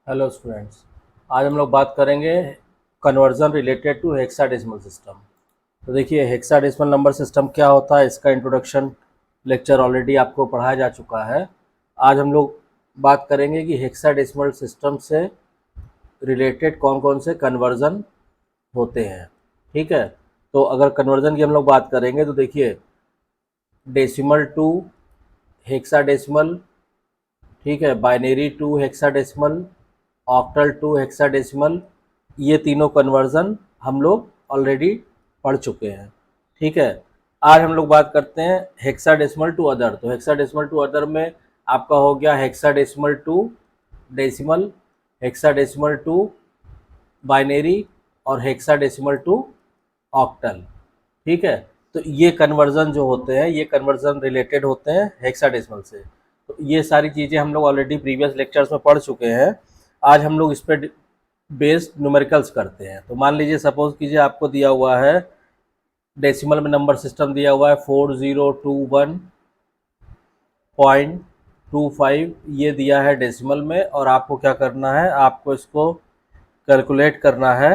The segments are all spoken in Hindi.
Hello students. आज हम लोग बात करेंगे conversion related to hexadecimal system. तो देखिए हेक्साडेसिमल नंबर सिस्टम क्या होता है, इसका इंट्रोडक्शन लेक्चर ऑलरेडी आपको पढ़ाया जा चुका है। आज हम लोग बात करेंगे कि हेक्साडेसिमल सिस्टम से रिलेटेड कौन कौन से कन्वर्जन होते हैं। ठीक है, तो अगर कन्वर्जन की हम लोग बात करेंगे तो देखिए डेसिमल टू हेक्साडेसिमल, ठीक है, binary to hexadecimal, octal to hexadecimal, ये तीनों कन्वर्जन हम लोग ऑलरेडी पढ़ चुके हैं। ठीक है, आज हम लोग बात करते हैं हेक्साडेसिमल टू अदर। तो हेक्साडेसिमल टू अदर में आपका हो गया hexadecimal to decimal, hexadecimal to binary और हेक्साडेसिमल टू ऑक्टल। ठीक है, तो ये कन्वर्जन जो होते हैं ये कन्वर्जन रिलेटेड होते हैं हेक्साडेसिमल से। तो ये सारी चीज़ें हम लोग ऑलरेडी प्रीवियस लेक्चर्स में पढ़ चुके हैं। आज हम लोग इस पर बेस्ड न्यूमेरिकल्स करते हैं। तो मान लीजिए सपोज कीजिए आपको दिया हुआ है डेसिमल में नंबर सिस्टम दिया हुआ है 4021.25, ये दिया है डेसिमल में, और आपको क्या करना है, आपको इसको कैलकुलेट करना है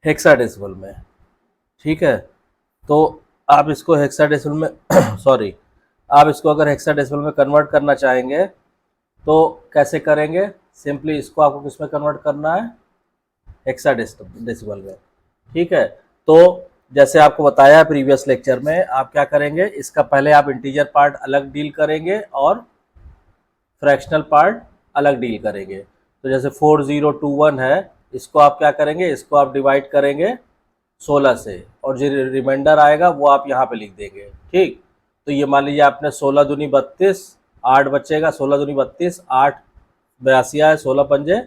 हेक्साडेसिमल में। ठीक है, तो आप इसको हेक्साडेसिमल में सॉरी, आप इसको अगर हेक्साडेसिमल में कन्वर्ट करना चाहेंगे तो कैसे करेंगे? सिंपली इसको आपको किस में कन्वर्ट करना है? हेक्साडेसिमल में। ठीक है, तो जैसे आपको बताया प्रीवियस लेक्चर में, आप क्या करेंगे, इसका पहले आप इंटीजर पार्ट अलग डील करेंगे और फ्रैक्शनल पार्ट अलग डील करेंगे। तो जैसे 4021 है, इसको आप क्या करेंगे, इसको आप डिवाइड करेंगे 16 से, और जो रिमाइंडर आएगा वो आप यहाँ पे लिख देंगे। ठीक, तो ये मान लीजिए आपने 16 दूनी 32, 8 बचेगा, 16 दूनी 32, 8 82 आए, 16 पंजे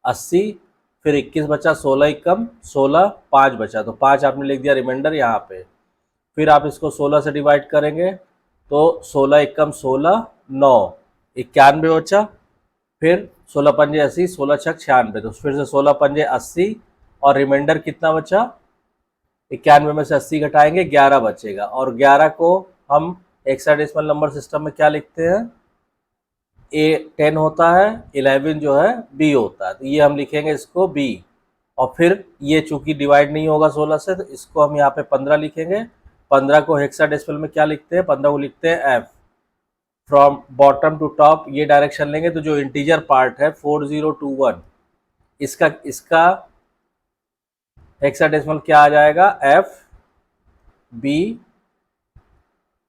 80, फिर 21 बचा, 16 एकम 16, 5 बचा, तो 5 आपने लिख दिया रिमाइंडर यहाँ पे। फिर आप इसको 16 से डिवाइड करेंगे तो 16 एकम 16, 9, 91 बचा, फिर 16 पंजे 80, 16 छक 96, तो फिर से 16 पंजे 80, और रिमाइंडर कितना बचा? 91 में से 80 घटाएंगे, 11 बचेगा, और 11 को हम हेक्साडेसिमल नंबर सिस्टम में क्या लिखते हैं? ए 10 होता है, 11 जो है बी होता है, तो ये हम लिखेंगे इसको बी। और फिर ये चूंकि डिवाइड नहीं होगा 16 से, तो इसको हम यहाँ पे 15 लिखेंगे। 15 को हेक्साडेसिमल में क्या लिखते हैं? 15 को लिखते हैं F. From bottom to top ये डायरेक्शन लेंगे, तो जो इंटीजर पार्ट है 4021, इसका हेक्साडेसिमल क्या आ जाएगा? F B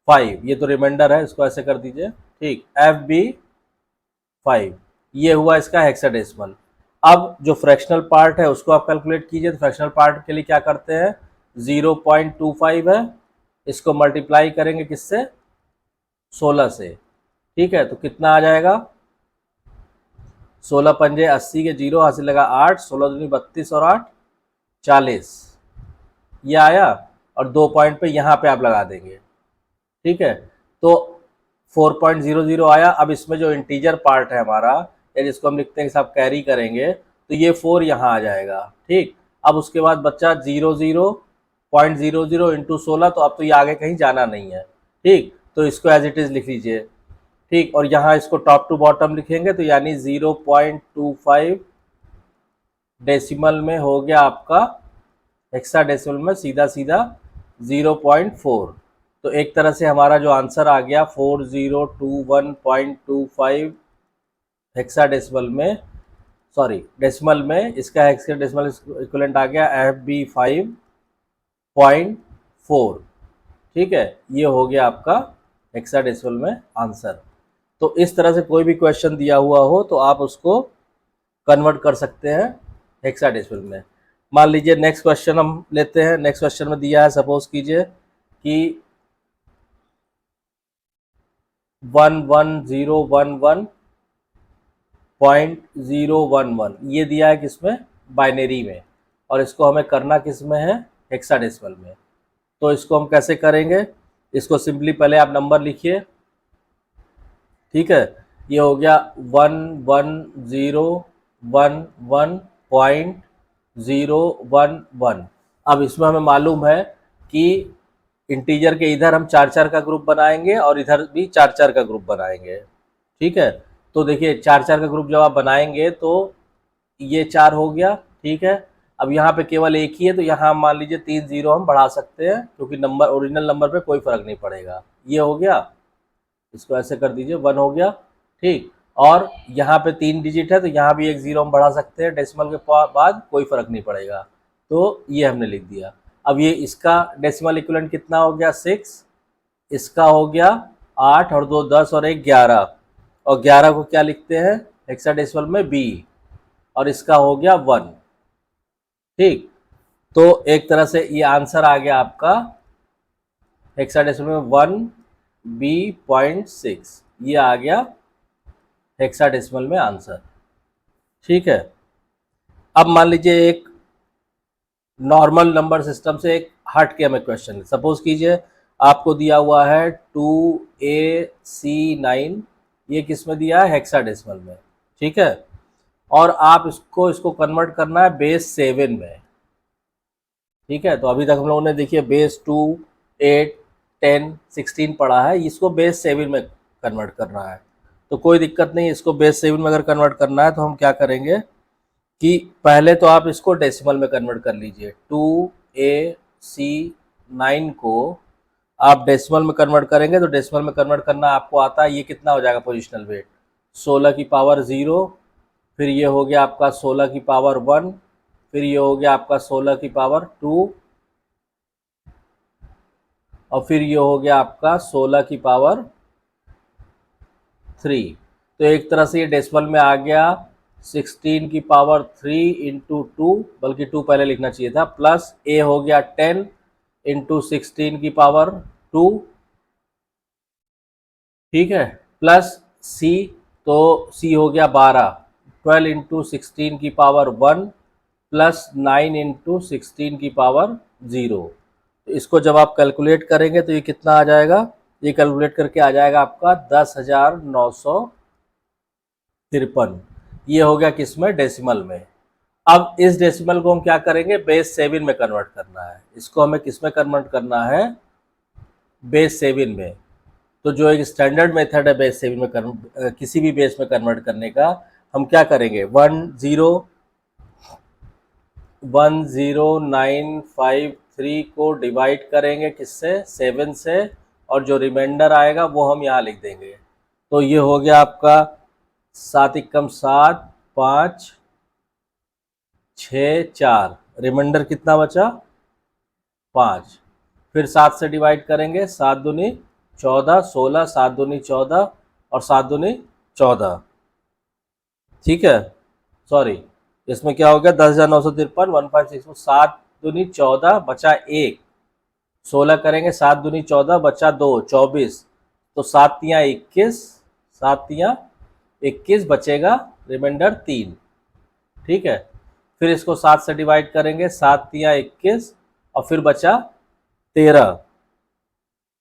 5। ये तो रिमाइंडर है, इसको ऐसे कर दीजिए। ठीक, एफ बी 5, ये हुआ इसका हेक्साडेसिमल। अब जो फ्रैक्शनल पार्ट है उसको आप कैलकुलेट कीजिए। तो फ्रैक्शनल पार्ट के लिए क्या करते हैं? 0.25 है, इसको मल्टीप्लाई करेंगे किससे? 16 से। ठीक है, तो कितना आ जाएगा? 16 पंजे 80 के 0 हासिल लगा 8, 16 दूनी 32 और 8 40, ये आया, और 2 पॉइंट पे यहाँ पे आप लगा देंगे। ठीक है, तो 4.00 आया। अब इसमें जो इंटीजर पार्ट है हमारा, या जिसको हम लिखते हैं कि साहब कैरी करेंगे, तो ये 4 यहाँ आ जाएगा। ठीक, अब उसके बाद बच्चा 00.00 इंटू 16, तो अब तो ये आगे कहीं जाना नहीं है। ठीक, तो इसको एज इट इज़ लिख लीजिए। ठीक, और यहाँ इसको टॉप टू बॉटम लिखेंगे, तो यानी 0.25 डेसिमल में हो गया आपका, हेक्साडेसिमल में सीधा सीधा 0.4। तो एक तरह से हमारा जो आंसर आ गया 4021.25 हेक्साडेसिमल में, सॉरी डेसिमल में, इसका हेक्साडेसिमल इक्विवेलेंट आ गया FB5.4। ठीक है, ये हो गया आपका हेक्साडेसिमल में आंसर। तो इस तरह से कोई भी क्वेश्चन दिया हुआ हो तो आप उसको कन्वर्ट कर सकते हैं हेक्साडेसिमल में। मान लीजिए नेक्स्ट क्वेश्चन हम लेते हैं। नेक्स्ट क्वेश्चन में दिया है, सपोज कीजिए कि 11011.011 ये दिया है किसमें? बाइनरी में, और इसको हमें करना किस में है? हेक्साडेसिमल में। तो इसको हम कैसे करेंगे? इसको सिंपली पहले आप नंबर लिखिए। ठीक है, ये हो गया 11011.011। अब इसमें हमें मालूम है कि इंटीजर के इधर हम 4 4 का ग्रुप बनाएंगे और इधर भी 4 4 का ग्रुप बनाएंगे। ठीक है, तो देखिए 4-4 का ग्रुप जब आप बनाएंगे तो ये 4 हो गया, ठीक है। अब यहाँ पे केवल एक ही है, तो यहाँ मान लीजिए 3 जीरो हम बढ़ा सकते हैं, क्योंकि नंबर ओरिजिनल नंबर पे कोई फर्क नहीं पड़ेगा। ये हो गया, इसको ऐसे कर दीजिए, 1 हो गया, ठीक। और यहाँ पे 3 डिजिट है, तो यहाँ भी एक जीरो हम बढ़ा सकते हैं, डेसिमल के बाद कोई फर्क नहीं पड़ेगा। तो ये हमने लिख दिया। अब ये इसका डेसिमल इक्विवेलेंट कितना हो गया, 6, इसका हो गया 8 और 2 10 और 1 11, और 11 को क्या लिखते हैं हेक्साडेसिमल में, बी, और इसका हो गया 1, ठीक। तो एक तरह से ये आंसर आ गया आपका हेक्साडेसिमल में 1B.6, ये आ गया हेक्साडेसिमल में आंसर, ठीक है। अब मान लीजिए एक नॉर्मल नंबर सिस्टम से एक हट के हमें क्वेश्चन, सपोज कीजिए आपको दिया हुआ है 2AC9, ये किस में दिया है, हेक्साडेसिमल में, ठीक है। और आप इसको कन्वर्ट करना है बेस 7 में, ठीक है। तो अभी तक हम लोगों ने देखिए बेस 2, 8, 10, 16 पढ़ा है, इसको बेस 7 में कन्वर्ट करना है। तो कोई दिक्कत नहीं, इसको बेस 7 में अगर कन्वर्ट करना है तो हम क्या करेंगे कि पहले तो आप इसको डेसिमल में कन्वर्ट कर लीजिए। 2AC9 को आप डेसिमल में कन्वर्ट करेंगे तो डेसिमल में कन्वर्ट करना आपको आता है, ये कितना हो जाएगा पोजिशनल वेट, 16 की पावर 0, फिर ये हो गया आपका 16 की पावर 1, फिर ये हो गया आपका 16 की पावर 2, और फिर ये हो गया आपका 16 की पावर 3। तो एक तरह से ये डेसिमल में आ गया 16 की पावर 3 इंटू 2, बल्कि 2 पहले लिखना चाहिए था, प्लस ए हो गया 10 इंटू 16 की पावर 2, ठीक है, प्लस सी, तो सी हो गया 12, 12 इंटू 16 की पावर 1, प्लस 9 इंटू 16 की पावर 0। तो इसको जब आप कैलकुलेट करेंगे तो ये कितना आ जाएगा, ये कैलकुलेट करके आ जाएगा आपका 10,953। ये हो गया किसमें, डेसिमल में। अब इस डेसिमल को हम क्या करेंगे, बेस 7 में कन्वर्ट करना है। इसको हमें किस में कन्वर्ट करना है, बेस 7 में। तो जो एक स्टैंडर्ड मेथड है बेस 7 में किसी भी बेस में कन्वर्ट करने का, हम क्या करेंगे, 10953 को डिवाइड करेंगे किससे, 7 से, और जो रिमाइंडर आएगा वो हम यहाँ लिख देंगे। तो ये हो गया आपका 7 एकम 7, 5, 6, 4, रिमाइंडर कितना बचा, 5। फिर 7 से डिवाइड करेंगे, 7 दूनी 14, 16, 7 दूनी 14 और 7 दूनी 14, ठीक है। सॉरी, इसमें क्या हो गया, 10,953, 156, 7 दूनी 14 बचा 1, 16 करेंगे, 7 दूनी 14 बचा 2, 24, तो 7 तियाँ 21, 7 तियाँ 21 बचेगा रिमाइंडर 3, ठीक है। फिर इसको 7 से डिवाइड करेंगे, 7 तियाँ 21 और फिर बचा 13,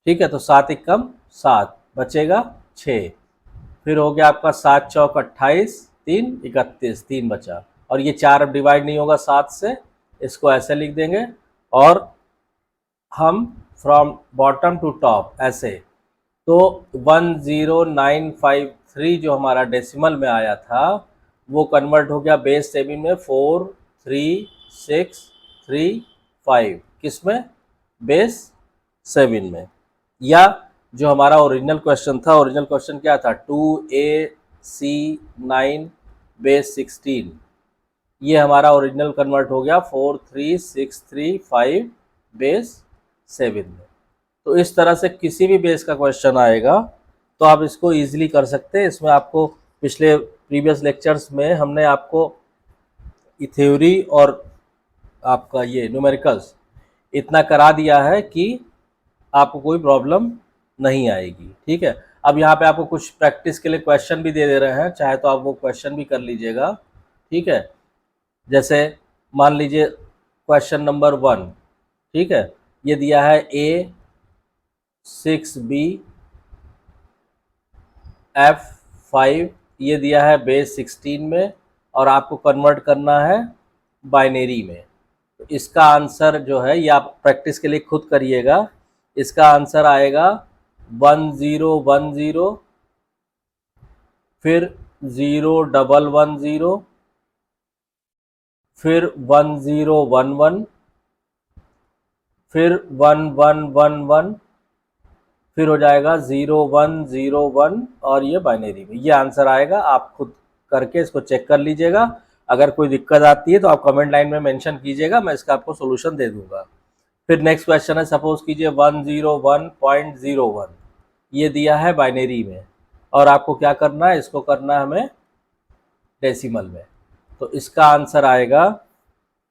ठीक है। तो 7 एकम 7 बचेगा 6, फिर हो गया आपका 7 चौक 28, 3 31, 3 बचा, और ये 4 अब डिवाइड नहीं होगा 7 से, इसको ऐसे लिख देंगे, और हम फ्रॉम बॉटम टू टॉप ऐसे। तो 10953 जो हमारा डेसिमल में आया था वो कन्वर्ट हो गया बेस 7 में 43635, किस में, बेस 7 में। या जो हमारा ओरिजिनल क्वेश्चन था, ओरिजिनल क्वेश्चन क्या था, 2AC9 बेस 16, ये हमारा ओरिजिनल कन्वर्ट हो गया 43635 बेस 7 में। तो इस तरह से किसी भी बेस का क्वेश्चन आएगा तो आप इसको इजीली कर सकते हैं। इसमें आपको पिछले प्रीवियस लेक्चर्स में हमने आपको थ्योरी और आपका ये न्यूमेरिकल्स इतना करा दिया है कि आपको कोई प्रॉब्लम नहीं आएगी, ठीक है। अब यहाँ पे आपको कुछ प्रैक्टिस के लिए क्वेश्चन भी दे रहे हैं, चाहे तो आप वो क्वेश्चन भी कर लीजिएगा, ठीक है। जैसे मान लीजिए क्वेश्चन नंबर 1, ठीक है, ये दिया है A6B F5, ये दिया है बेस 16 में, और आपको कन्वर्ट करना है बाइनरी में। तो इसका आंसर जो है, ये आप प्रैक्टिस के लिए खुद करिएगा, इसका आंसर आएगा 1010, फिर 01110, फिर 1011, फिर 1111, फिर हो जाएगा 0101 और ये बाइनरी में। ये आंसर आएगा। आप खुद करके इसको चेक कर लीजिएगा। अगर कोई दिक्कत आती है तो आप कमेंट लाइन में मेंशन कीजिएगा, मैं इसका आपको सोल्यूशन दे दूंगा। फिर नेक्स्ट क्वेश्चन है, सपोज कीजिए 101.01 ये दिया है बाइनरी में, और आपको क्या करना है, इसको करना है हमें डेसिमल में। तो इसका आंसर आएगा,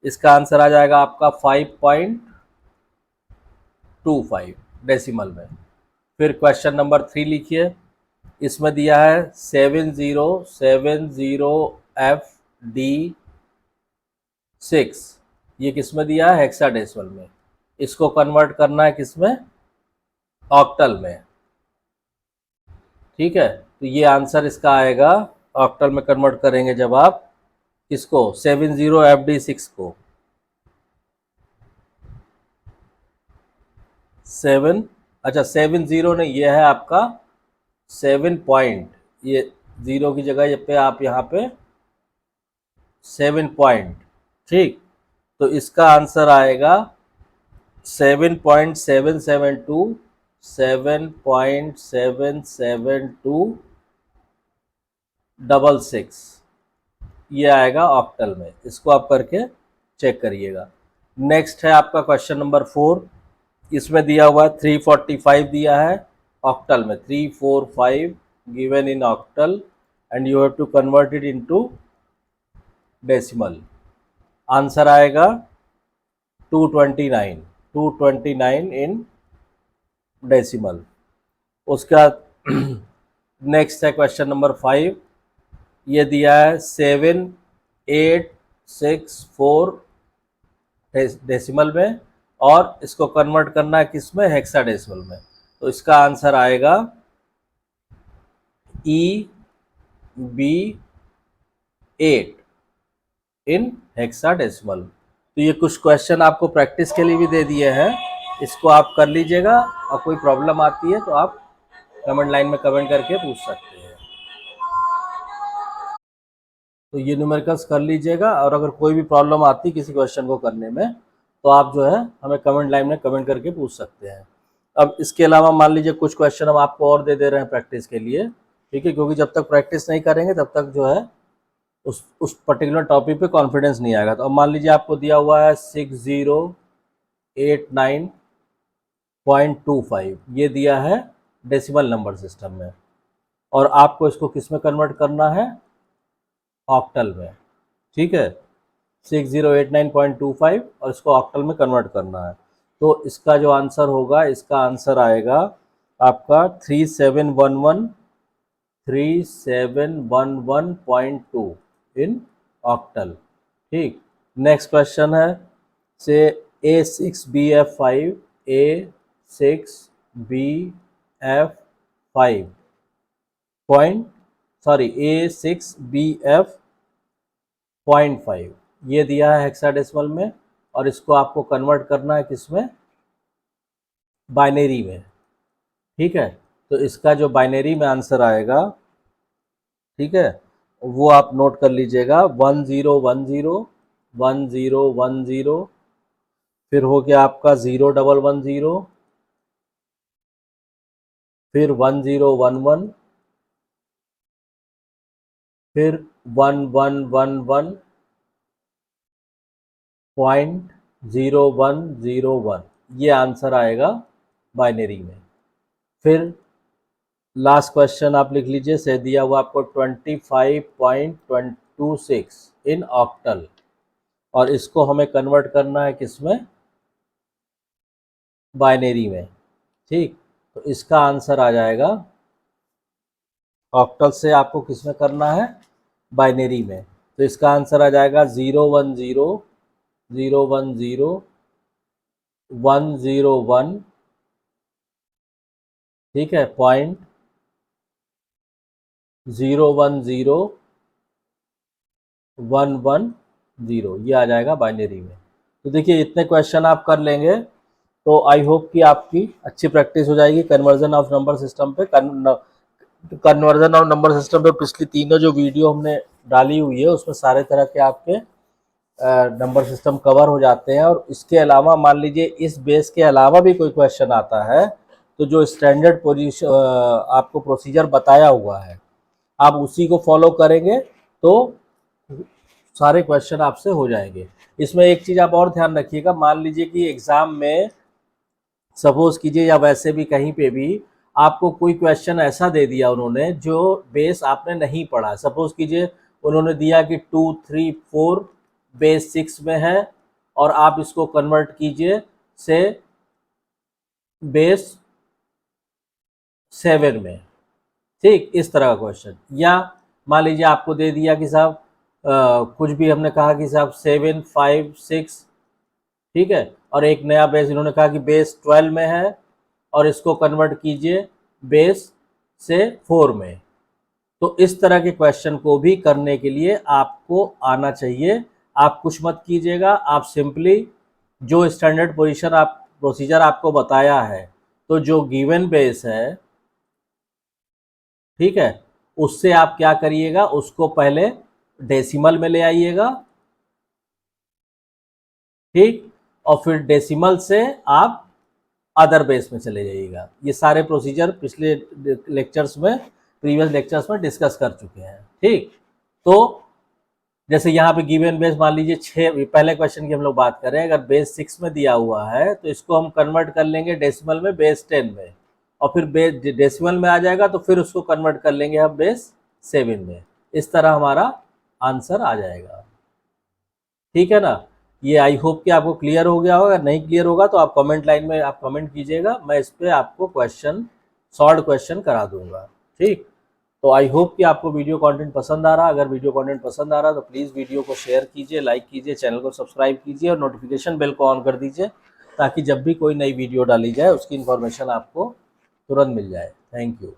इसका आंसर आ जाएगा आपका 5.25 डेसिमल में। फिर क्वेश्चन नंबर 3 लिखिए। इसमें दिया है 7070FD6, ये किस में दिया है, हेक्साडेसिमल में। इसको कन्वर्ट करना है किसमें, ऑक्टल में। ठीक है, तो ये आंसर इसका आएगा, ऑक्टल में कन्वर्ट करेंगे जब आप इसको 70FD6 को 7, अच्छा 70 नहीं, ये है आपका 7 पॉइंट, ये 0 की जगह पे आप यहाँ पे 7 पॉइंट। ठीक, तो इसका आंसर आएगा 7.772, 7.77266, ये आएगा ऑक्टल में। इसको आप करके चेक करिएगा। नेक्स्ट है आपका क्वेश्चन नंबर 4। इसमें दिया हुआ है 345 दिया है ऑक्टल में, 345 given in octal and you have to convert it into decimal. Answer आएगा 229 इन डेसिमल। उसके बाद नेक्स्ट है क्वेश्चन नंबर 5। ये दिया है 7864 डेसिमल में, और इसको कन्वर्ट करना है किस में, हेक्साडेसिमल में। तो इसका आंसर आएगा EB8 इन हेक्साडेसिमल। तो ये कुछ क्वेश्चन आपको प्रैक्टिस के लिए भी दे दिए हैं, इसको आप कर लीजिएगा, और कोई प्रॉब्लम आती है तो आप कमेंट लाइन में कमेंट करके पूछ सकते हैं। तो ये न्यूमेरिकल्स कर लीजिएगा, और अगर कोई भी प्रॉब्लम आती है किसी क्वेश्चन को करने में तो आप जो है हमें कमेंट लाइन में कमेंट करके पूछ सकते हैं। अब इसके अलावा मान लीजिए कुछ क्वेश्चन हम आपको और दे रहे हैं प्रैक्टिस के लिए, ठीक है, क्योंकि जब तक प्रैक्टिस नहीं करेंगे तब तक जो है उस पर्टिकुलर टॉपिक पे कॉन्फिडेंस नहीं आएगा। तो अब मान लीजिए आपको दिया हुआ है 6089.25, ये दिया है डेसिमल नंबर सिस्टम में, और आपको इसको किस में कन्वर्ट करना है, ऑक्टल में। ठीक है, 6089.25 और इसको ऑक्टल में कन्वर्ट करना है। तो इसका जो आंसर होगा, इसका आंसर आएगा आपका 3711.2 इन ऑक्टल। ठीक, नेक्स्ट क्वेश्चन है, से A6BF5 A6BF5 point, sorry A6BF.5 ये दिया है हेक्साडेसिमल में, और इसको आपको कन्वर्ट करना है किसमें, बाइनरी में। ठीक है, तो इसका जो बाइनरी में आंसर आएगा, ठीक है, वो आप नोट कर लीजिएगा, 1010 1010, फिर हो गया आपका 0110, फिर 1011, फिर 1111.0101, ये आंसर आएगा बाइनरी में। फिर लास्ट क्वेश्चन आप लिख लीजिए, से दिया हुआ आपको 25.26 इन ऑक्टल, और इसको हमें कन्वर्ट करना है किसमें, बाइनरी में। ठीक, तो इसका आंसर आ जाएगा, ऑक्टल से आपको किसमें करना है, बाइनरी में। तो इसका आंसर आ जाएगा 010 ठीक है, 0.010110, ये आ जाएगा बाइनरी में। तो देखिए इतने क्वेश्चन आप कर लेंगे तो आई होप कि आपकी अच्छी प्रैक्टिस हो जाएगी कन्वर्जन ऑफ नंबर सिस्टम पे। कन्वर्जन और नंबर सिस्टम पे पिछली तीनों जो वीडियो हमने डाली हुई है उसमें सारे तरह के आपके नंबर सिस्टम कवर हो जाते हैं। और इसके अलावा मान लीजिए इस बेस के अलावा भी कोई क्वेश्चन आता है तो जो स्टैंडर्ड पोजीशन आपको प्रोसीजर बताया हुआ है आप उसी को फॉलो करेंगे तो सारे क्वेश्चन आपसे हो जाएंगे। इसमें एक चीज़ आप और ध्यान रखिएगा, मान लीजिए कि एग्ज़ाम में सपोज कीजिए या वैसे भी कहीं पे भी आपको कोई क्वेश्चन ऐसा दे दिया उन्होंने जो बेस आपने नहीं पढ़ा। सपोज कीजिए उन्होंने दिया कि 2, 3, 4 बेस 6 में है और आप इसको कन्वर्ट कीजिए से बेस 7 में, ठीक, इस तरह का क्वेश्चन। या मान लीजिए आपको दे दिया कि साहब कुछ भी हमने कहा कि साहब 7, 5, 6, ठीक है, और एक नया बेस इन्होंने कहा कि बेस 12 में है और इसको कन्वर्ट कीजिए बेस से 4 में। तो इस तरह के क्वेश्चन को भी करने के लिए आपको आना चाहिए। आप कुछ मत कीजिएगा, आप सिंपली जो स्टैंडर्ड पोजीशन आप प्रोसीजर आपको बताया है तो जो गिवन बेस है, ठीक है, उससे आप क्या करिएगा, उसको पहले डेसिमल में ले आइएगा, ठीक, और फिर डेसिमल से आप अदर बेस में चले जाइएगा। ये सारे प्रोसीजर पिछले लेक्चर्स में, प्रीवियस लेक्चर्स में डिस्कस कर चुके हैं, ठीक। तो जैसे यहाँ पे गिवन बेस मान लीजिए 6, पहले क्वेश्चन की हम लोग बात करें, अगर बेस 6 में दिया हुआ है तो इसको हम कन्वर्ट कर लेंगे डेसिमल में बेस 10 में, और फिर बेस डेसिमल में आ जाएगा तो फिर उसको कन्वर्ट कर लेंगे हम बेस 7 में। इस तरह हमारा आंसर आ जाएगा, ठीक है ना। ये आई होप कि आपको क्लियर हो गया होगा। नहीं क्लियर होगा तो आप कमेंट लाइन में आप कमेंट कीजिएगा, मैं इस पर आपको क्वेश्चन सॉल्व क्वेश्चन करा दूंगा, ठीक। तो आई होप कि आपको वीडियो कंटेंट पसंद आ रहा। अगर वीडियो कंटेंट पसंद आ रहा तो प्लीज़ वीडियो को शेयर कीजिए, लाइक कीजिए, चैनल को सब्सक्राइब कीजिए और नोटिफिकेशन बेल को ऑन कर दीजिए ताकि जब भी कोई नई वीडियो डाली जाए उसकी इन्फॉर्मेशन आपको तुरंत मिल जाए। Thank you.